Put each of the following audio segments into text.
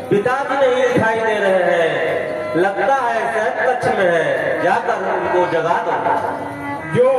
पिताजी नहीं दिखाई दे रहे हैं, लगता है शायद कच्छ में है, जाकर उनको जगा दो। जो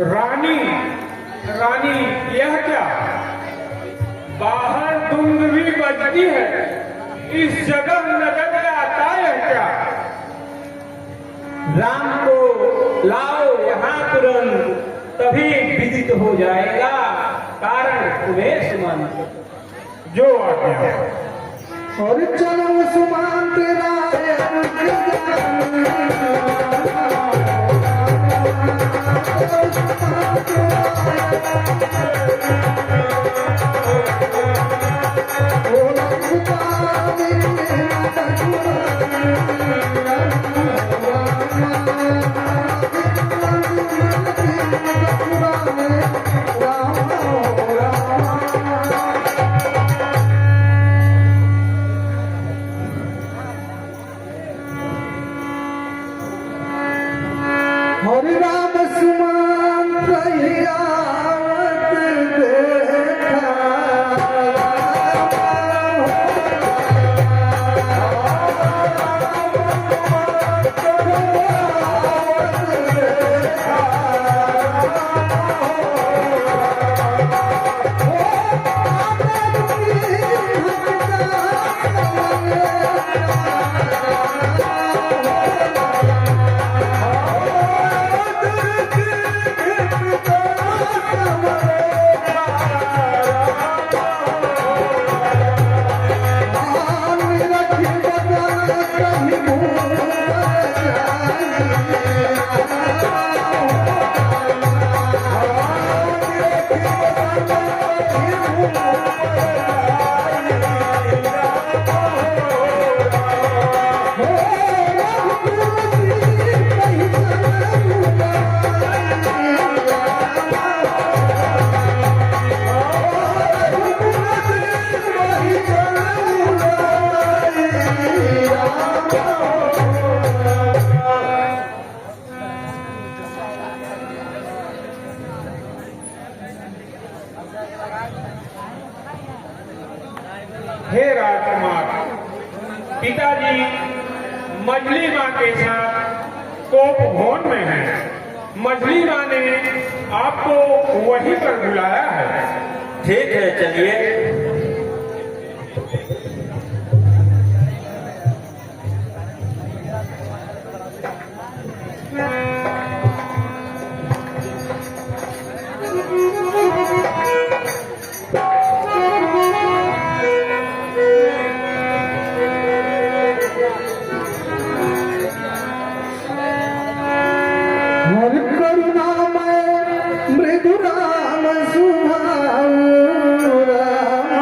रानी रानी यह क्या, बाहर धुंध भी बजती है, इस जगह नजर आता है क्या? राम को लाओ यहाँ तुरंत, तभी विदित हो जाएगा कारण तुम्हें सुमन। जो आज्ञा। और चलो सुमान तेरा हरि राम सुमान रहिया हे राजकुमार, पिताजी मछली माँ के साथ कोप भवन में हैं। मछली माँ ने आपको वहीं पर बुलाया है। ठीक है, चलिए। हर करुणामय मृदु राम सुभाऊ राम।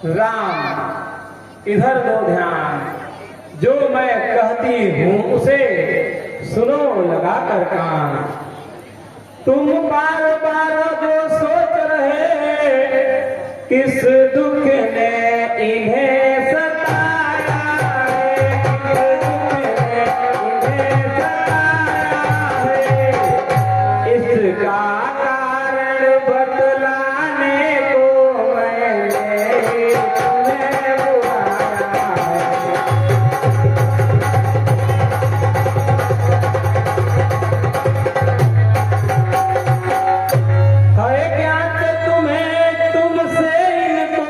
राम, इधर दो ध्यान। जो मैं कहती हूँ उसे सुनो लगा कर कान। तुम बार बार जो सोच रहे किस दुख ने इन्हें सताया है, इन्हें सताया है, इसका कारण बतलाने को मैंने तुम्हें बुलाया है। ज्ञात तुम्हें तुमसे इनको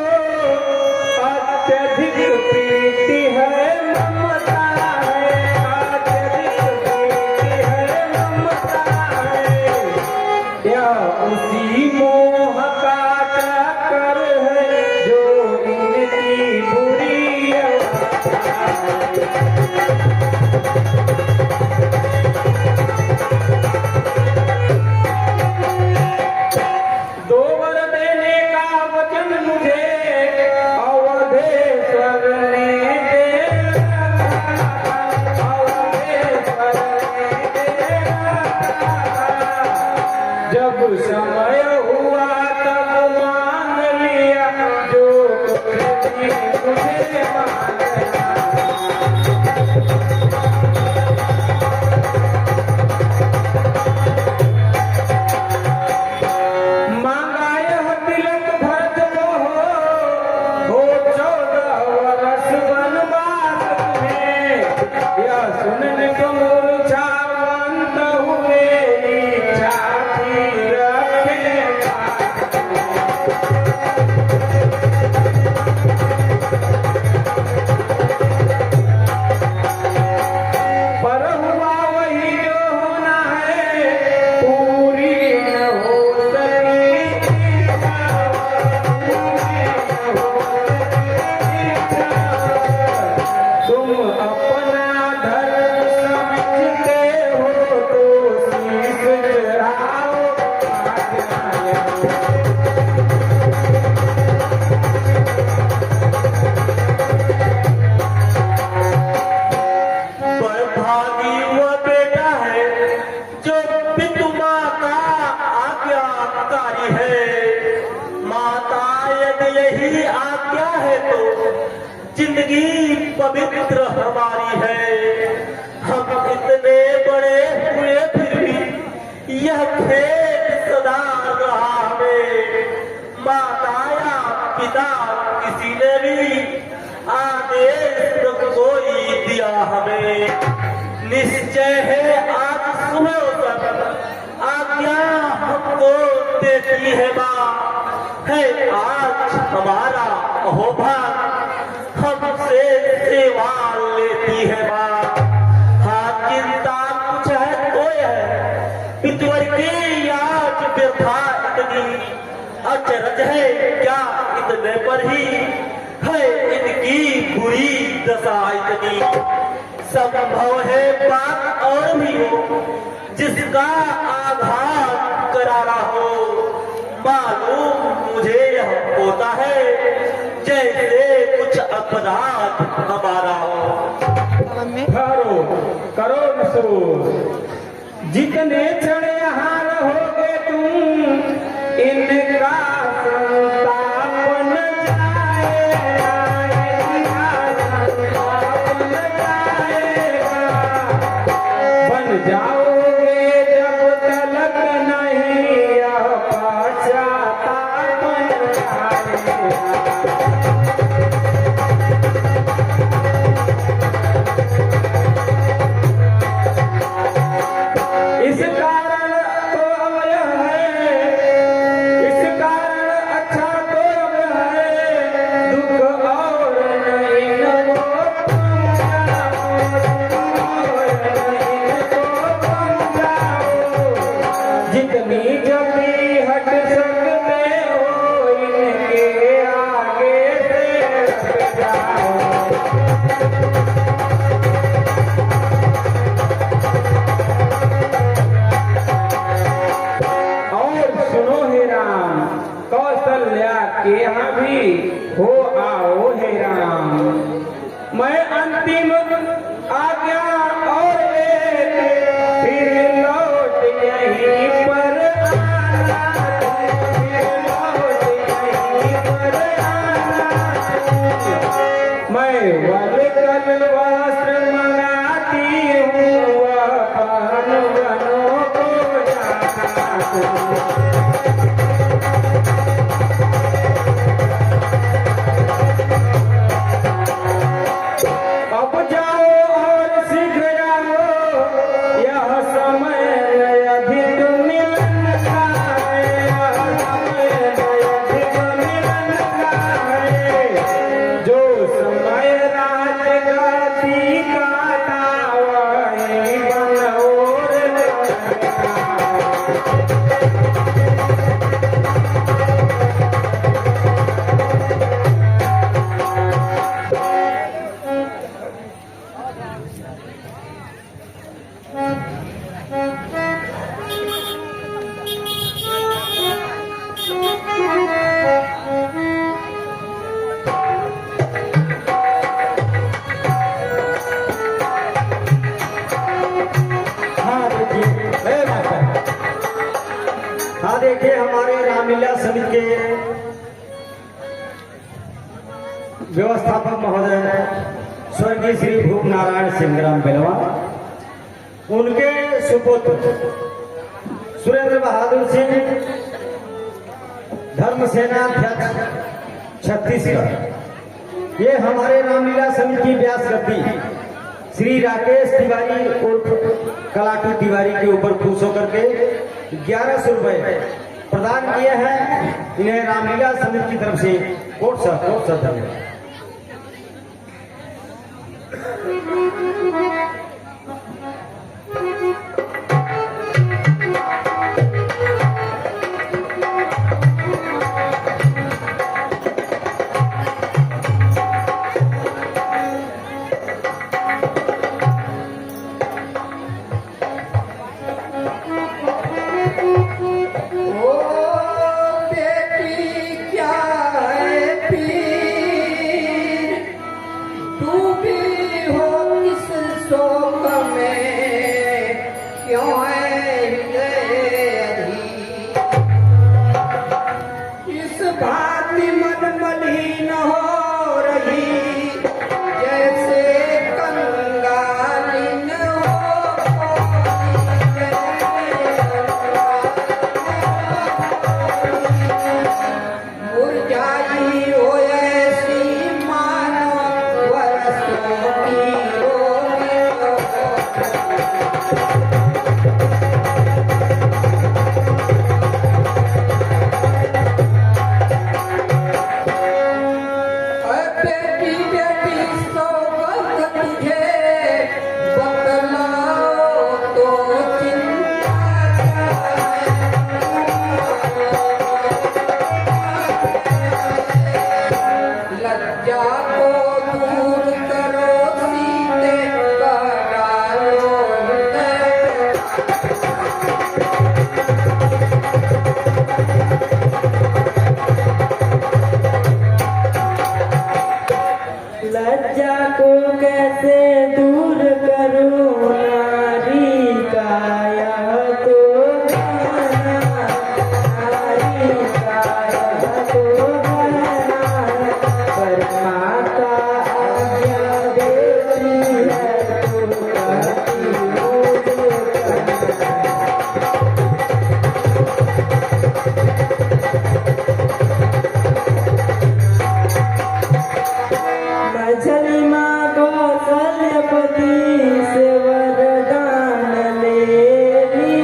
जिंदगी पवित्र हमारी है। हम इतने बड़े हुए फिर भी यह खेत सदा रहा हमें। माता या पिता किसी ने भी आदेश न कोई दिया हमें। निश्चय है आज सुबह तक आज्ञा हमको देती है माँ। है आज हमारा अहोभाग हमसे सेवा लेती है माँ। हाँ चिंता कुछ है तो है पितवर की आज व्यथा इतनी। अचरज है क्या इतने पर ही है इनकी बुरी दशा इतनी। संभव है बात और भी हो जिसका आघात करारा हो। मालूम मुझे यह होता है जैसे कुछ अपराध हमारा हो। करो करो नसूर, जितने क्षण यहाँ रहोगे तुम इनका संताप न जाएगा, बन जाओगे जब तलक नहीं यह पश्चाताप न जाएगा। इस कारण तो अब यह है, इस कारण अच्छा तो अब है, दुख और नहीं न वो तुम जाओ, जितनी जल्दी हट सकते हो इनके आगे से हट जाओ। सुनो हे राम, कौशल्या के यहाँ भी हो आओ हे राम। मैं अंतिम आज्ञा और लेके फिर लौट यहीं पर आना, फिर लौट यहीं पर आना। मैं वलकल वस्त्र मंगाती हूँ अपन बनों को जाना। अब जाओ और शीघ्र जाओ, यह समय अधिक मिलन का है, यह समय अधिक मिलन का है। जो समय रात गाती काटा वही बन और लगता। हाँ देखिए हमारे रामलीला समिति के व्यवस्थापक महोदय स्वर्गीय श्री भूप नारायण सिंहराम बेलवा, उनके सुपुत्र सुरेंद्र बहादुर सिंह धर्म सेना अध्यक्ष छत्तीसगढ़, ये हमारे रामलीला समिति की व्यास गद्दी श्री राकेश तिवारी उर्फ कलाटी तिवारी के ऊपर खुश होकर के 1100 रुपए प्रदान किए हैं। इन्हें रामलीला समिति की तरफ से कोट सा धन्यवाद। ओ बेटी क्या है पी तो गाना, नारी का यह तो गाना, पर माता आज्ञा देती है तो कहती हूँ जो करना। मछली माँ कौशल्यपति से वरदान ले ली,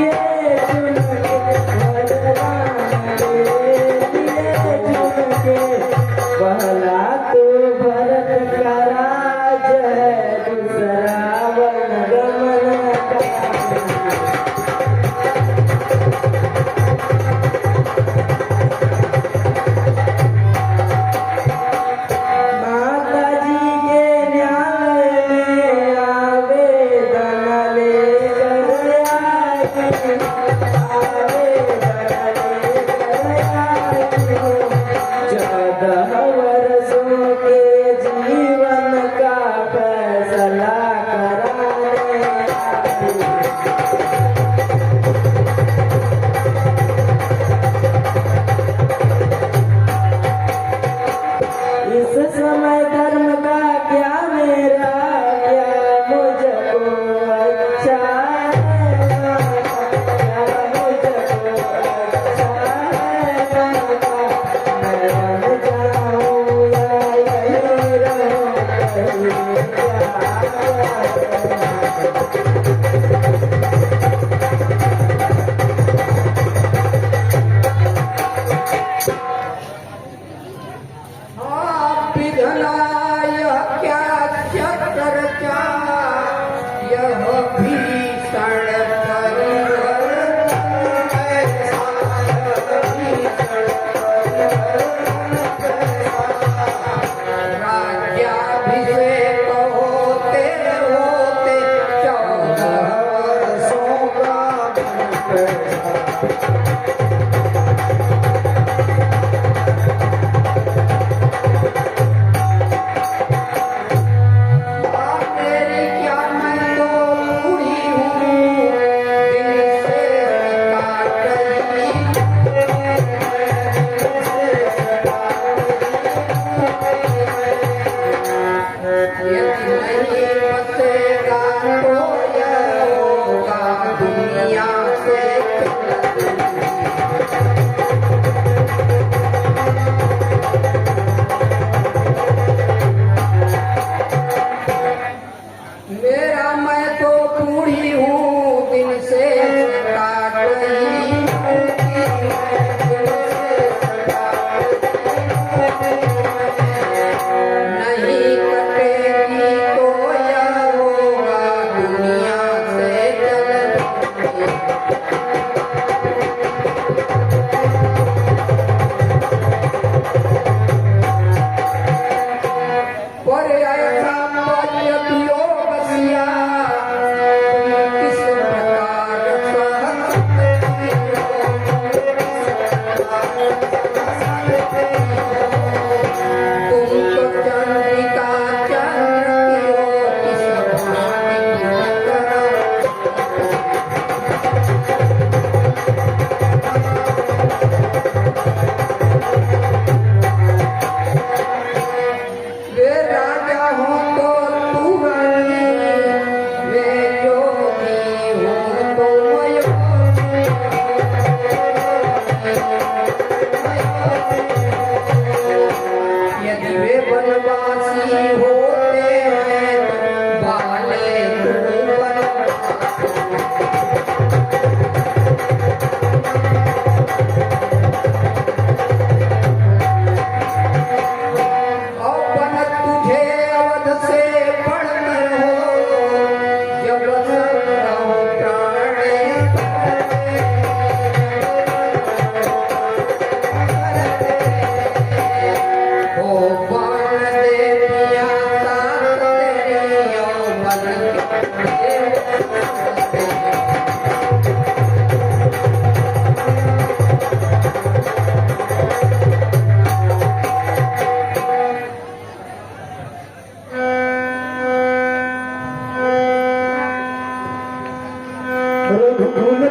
रघुकुल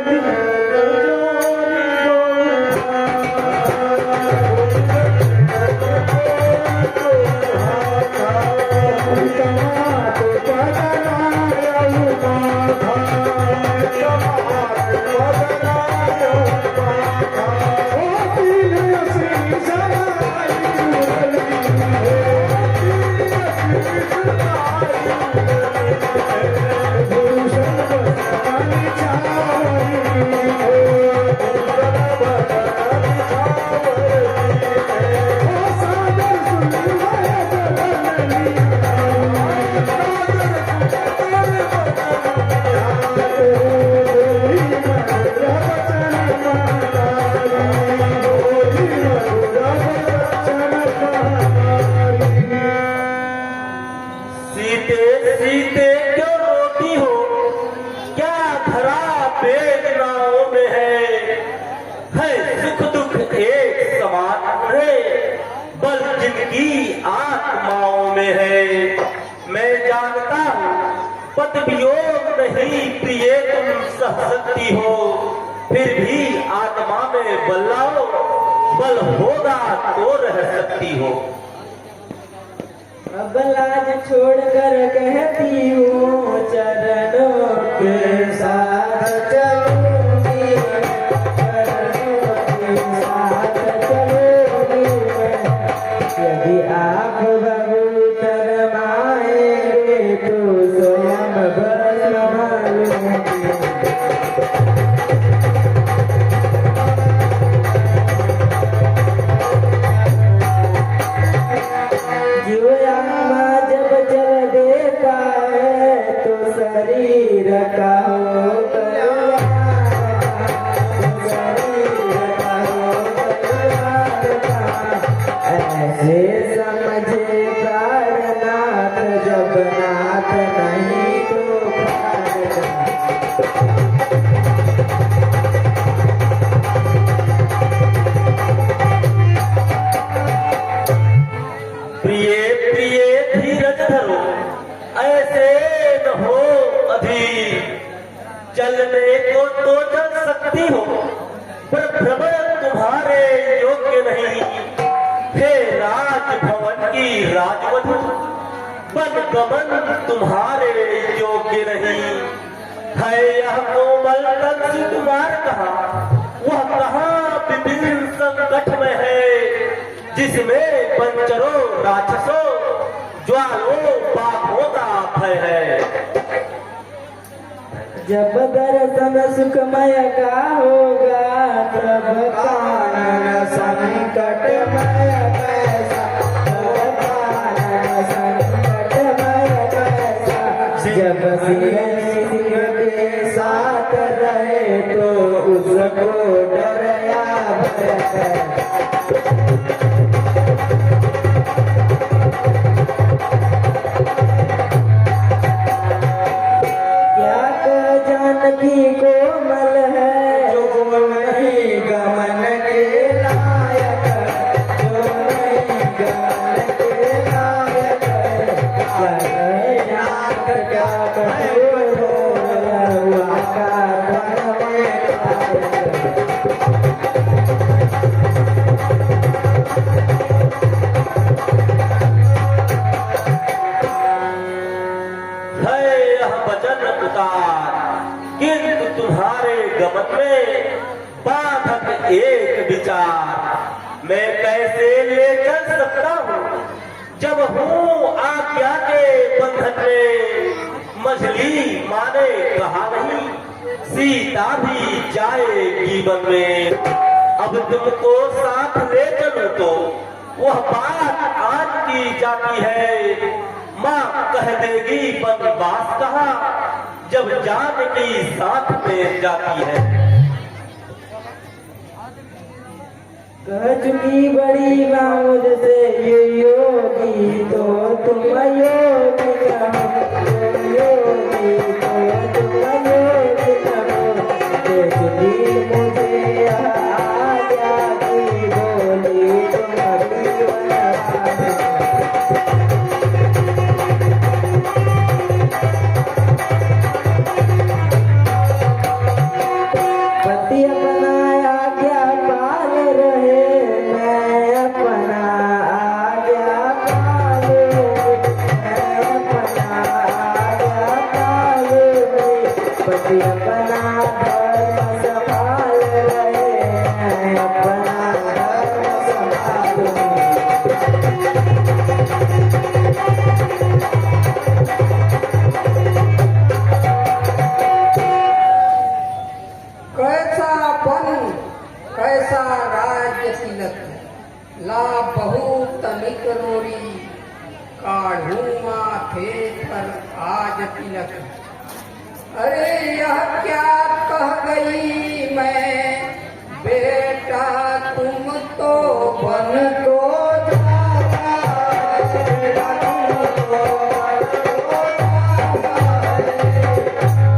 सीते सीते क्यों रोती हो, क्या धरा वेदनाओं में है सुख दुख एक समान रे, बल जिनकी आत्माओं में है। मैं जानता हूँ पद वियोग नहीं प्रिय तुम सह सकती हो, फिर भी आत्मा में बल लाओ, बल होगा तो रह सकती हो। अब लाज छोड़कर कहती हूँ चरणों के साथ चलूंगी, चरणों के साथ चलूंगी मैं। यदि आप बबूतर माएंगे तो स्वयं बस संभालूंगी। जीवयात्मा जब जल देता है तो शरीर का हो कल्याण, तो शरीर का हो कल्याण। ऐसे समझे प्राणनाथ, जब नाथ नहीं तो प्राणनाथ। प्रिय प्रिय धीरज धरो, ऐसे न हो अधीर। चलने को तो चल सकती हो, पर भ्रमण तुम्हारे योग्य नहीं। हे राजभवन की राजवधू, वन गमन तुम्हारे योग्य नहीं। है यह कोमल तन सुकुमार कहाँ, वह कहाँ विभिन्न संकट में है, जिसमें पंचरों राक्षसों ज्वालों पापों का भय है। जब दर्शन सुखमय का होगा, तब कानन संकटमय कैसा, तब कानन संकटमय कैसा। जब सिंह के साथ रहे तो उसको डर या भय है। जानकी कोमल है जो नहीं गमन के लायक, जो नहीं गमन के लायक। क्या कहे नाथ क्या कहे हुआ का धन में है यह वचन उतार, किंतु तुम्हारे गमन में बाधक एक विचार। मैं कैसे ले चल सकता हूँ जब हूँ आज्ञा के बंधन में। मछली माने कहा नहीं, सीता भी जाएगी वन में। अब तुमको साथ ले चलूं तो वह बात आज की जाती है। माँ कह देगी बनवास कहा, जब जानकी साथ में जाती है। कह चुकी बड़ी माँ मुझसे ये योगी तो तुम योगी कहो, योगी तो तुम योगी कहो। दे चुकी मुझे आज्ञा की बोली तुम्हारी बनवास। बन कैसा राज्य तिलक ला बहु तनिक रोरी काढ़ू माथे पर आज तिलक। अरे यह क्या कह गई मैं बेटा तुम तो बन को जाता है, तन जाता है मन जाता है,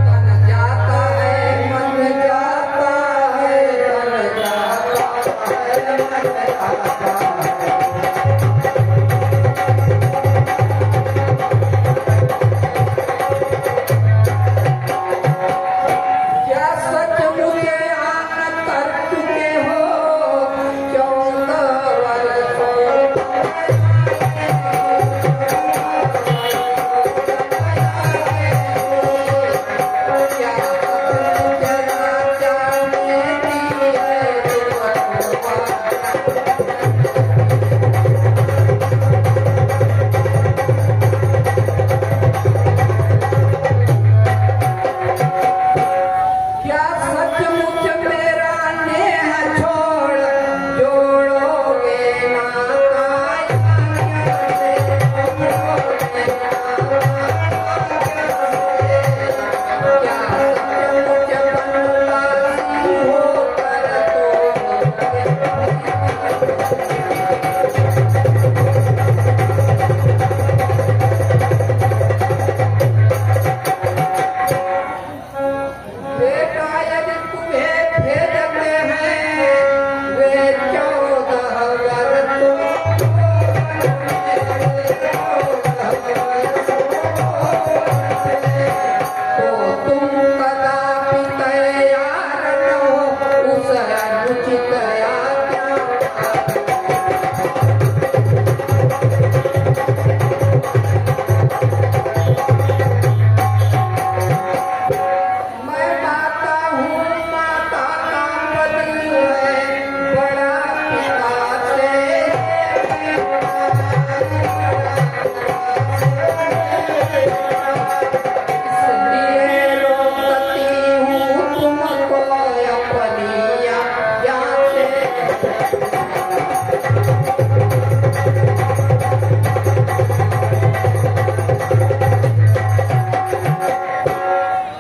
तन जाता है मन जाता है। क्या सच मुझे आन कर चुके हो 14 वर्षों क्या मुझे जाने दी है क्या सचमुच मेरा नेह छोड़ जोड़ोगे नाता क्या सचमुच बनवासी होकर बेटा यदि तुम्हें भेजते हैं वे 14 तो तुम कदापि तैयार न हो उस अनुचित आज्ञा। मैं माता हूँ, माता का बदली है बड़ा पिता से। इसलिए रोकती हूँ तुमको अपनी आज्ञा से।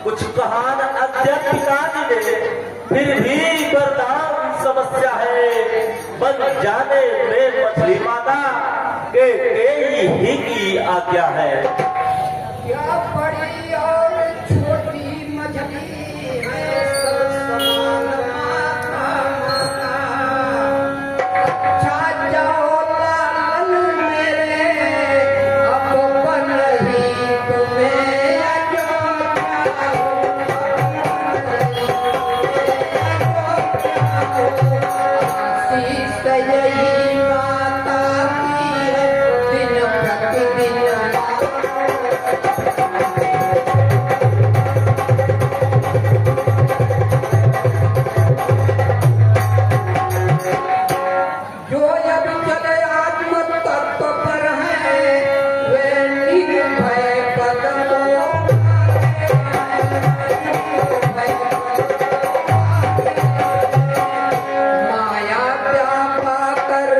कुछ कहा न अध्यक्ष पिताजी ने, फिर भी वरदान समस्या है। बन जाने में मछली माता के ही की आज्ञा है। क्या बड़ी और छोटी मछली है सब समान माता माता। अच्छा जाओ लालन मेरे अब बन ही तुम्हें आशीष यही माता की है दिन प्रतिदिन। जो अब चले आत्म तत्व पर है वे निर्भय पद को माया व्यापा कर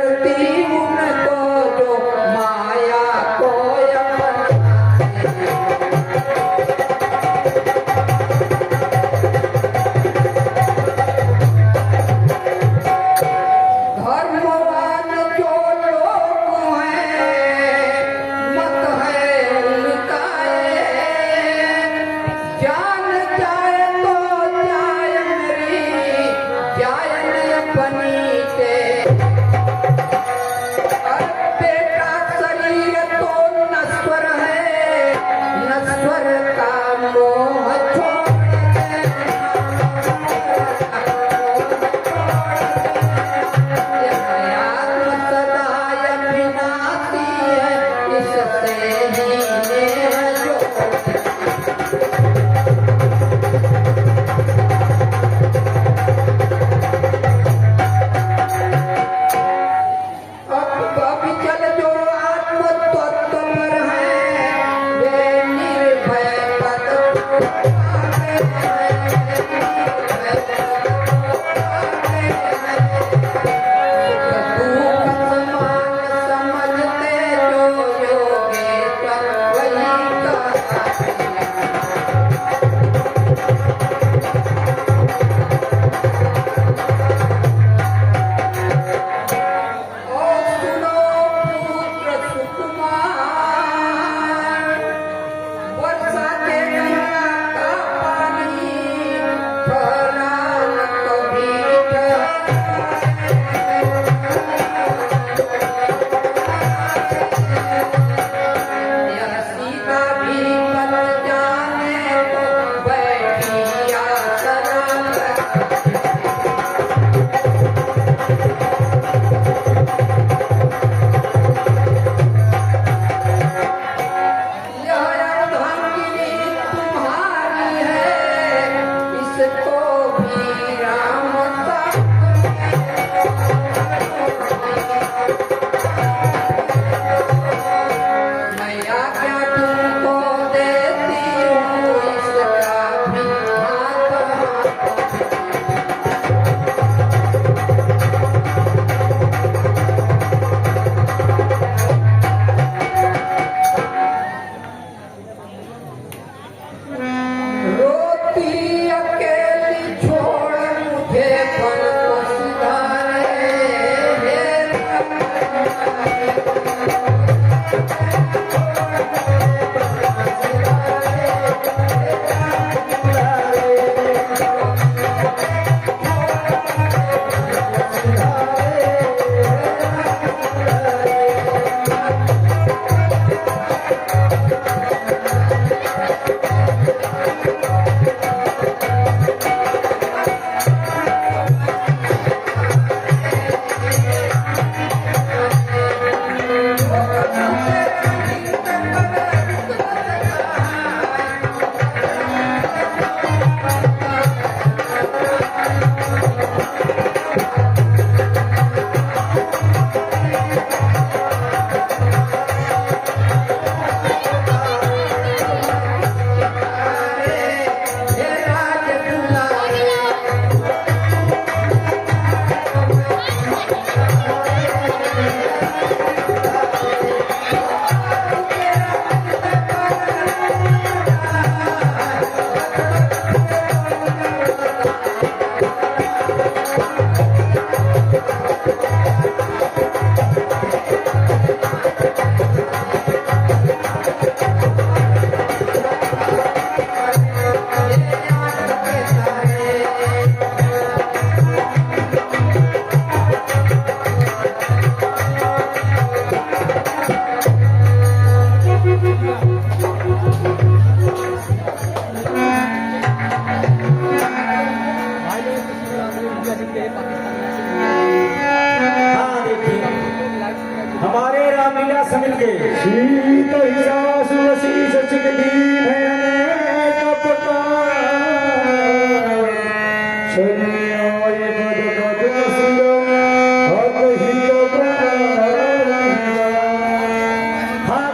हाँ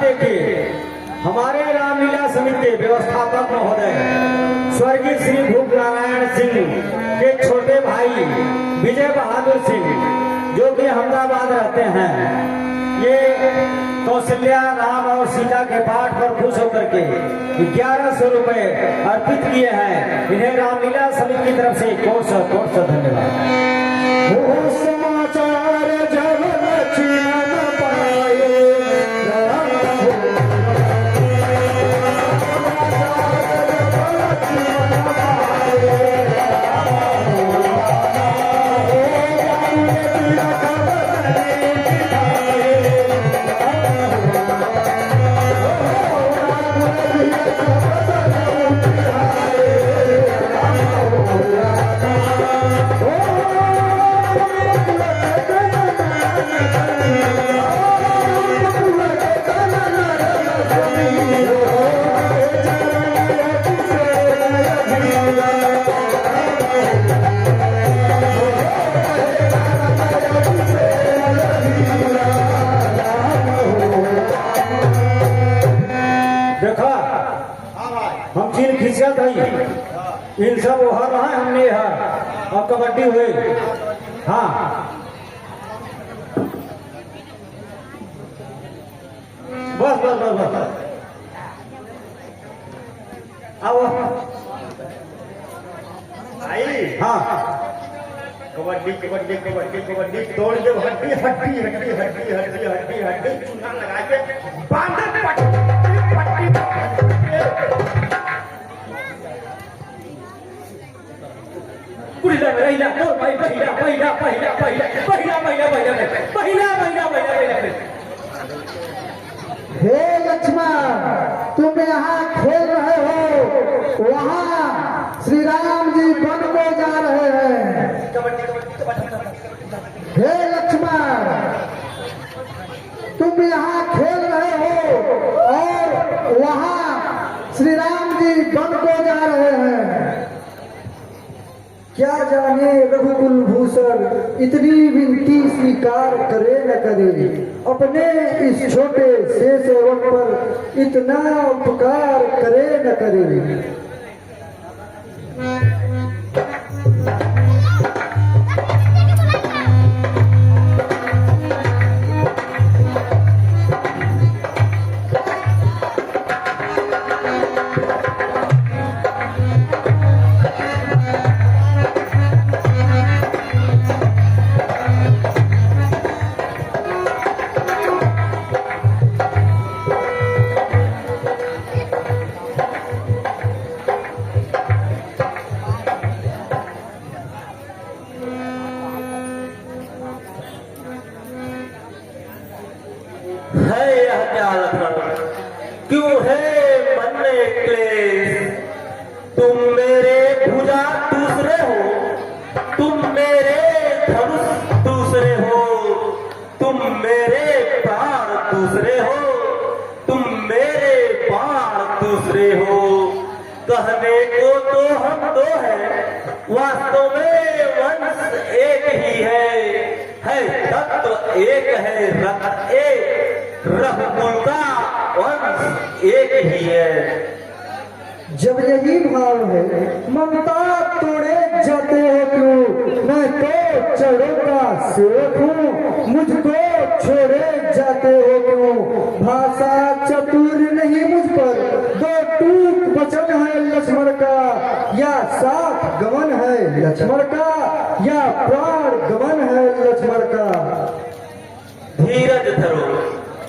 देखिए, हमारे रामलीला समिति के व्यवस्थापक महोदय स्वर्गीय श्री भूप नारायण सिंह के छोटे भाई विजय बहादुर सिंह जो कि अहमदाबाद रहते हैं, ये कौशल्या राम और सीता के पाठ पर खुश होकर के 1100 रुपए अर्पित किए हैं। इन्हें रामलीला समिति की तरफ से कोट सा धन्यवाद। समाचार जब लक्ष्मण पाए देखा हम चीन खिंचा था इन सब हर रहा है हमने हर और कबड्डी हुए। हाँ बस बस बस बस आओ आई हाँ कबड्डी कबड्डी कबड्डी कबड्डी तोड़ दे हड्डी हड्डी हड्डी हड्डी हड्डी हड्डी हड्डी चूना लगा के बांध पट्टी पुरीला पहिला तो पहिला पहिला पहिला पहिला पहिला पहिला पहिला पहिला पहिला पहिला हे लक्ष्मण, तुम यहाँ खेल रहे हो, वहाँ श्री राम जी वन को जा रहे हैं। हे लक्ष्मण, तुम यहाँ खेल रहे हो और वहाँ श्री राम जी वन को जा रहे हैं। क्या जाने रघुकुल भूषण इतनी विनती स्वीकार करे न करे, अपने इस छोटे से सेवक पर इतना उपकार करे न करे। है यह क्या लक्षण, क्यों है मन में क्लेश? तुम मेरे भुजा दूसरे हो, तुम मेरे धनुष दूसरे हो, तुम मेरे प्राण दूसरे हो, तुम मेरे बाण दूसरे हो। कहने को तो हम दो हैं, वास्तव में वंश एक ही है तत्व एक है, रक्त एक, रघुकुल का वंश एक ही है। जब यही भाव है, ममता तोड़े जाते हो क्यों? मैं तो चढ़ों का सेवक हूँ, मुझको छोड़े जाते हो क्यों? भाषा चतुर नहीं मुझ पर, दो टूक वचन है लक्ष्मण का, या साथ गमन है लक्ष्मण का, या प्राण गमन है लक्ष्मण का। धीरज धरो,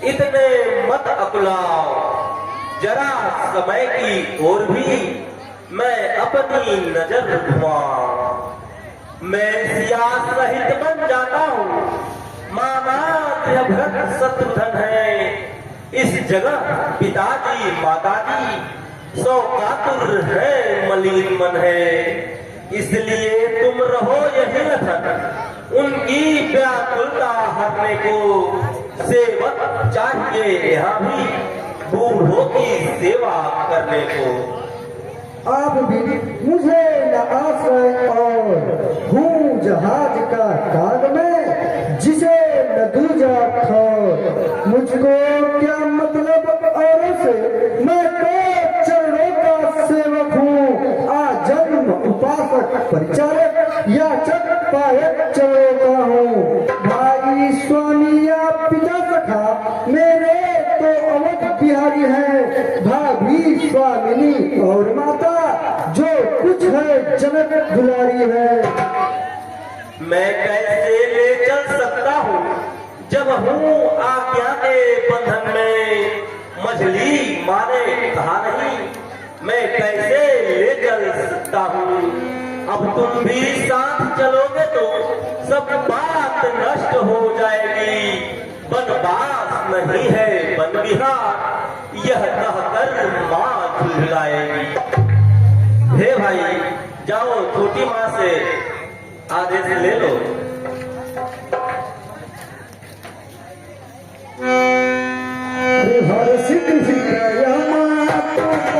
इतने मत अकुलाओ, जरा समय की ओर भी मैं अपनी नजर घुमाऊं। मैं सिया सहित बन जाता हूँ, मामा भरत शत्रुघ्न है, इस जगह पिताजी माताजी सौ कातुर है, मलिन मन है। इसलिए तुम रहो यही रथन, उनकी व्याकुलता हरने को सेवक चाहिए यहाँ भी बूढ़ों की सेवा करने को। आप भी मुझे न आश्रय और का काग में जिसे न दूजा ठौर। मुझको क्या मतलब औरों से, मैं तो चरणों का सेवक हूँ। आजन्म उपासक परिचारक याचक पायक चरणों का हूँ। भाई स्वामी या पिता सखा मेरे तो अवध बिहारी है। भाभी स्वामिनी और माता जो कुछ है जनक दुलारी है। मैं कैसे ले चल सकता हूँ जब हूँ आज्ञा के बंधन में। मछली माने कहा नहीं, मैं कैसे ले चल सकता हूँ। अब तुम भी साथ चलोगे तो सब बात नष्ट हो जाएगी। बनवास नहीं है वन विहार, यह कहकर माँ झुलाएगी। हे भाई, जाओ छोटी माँ से आदेश ले लो।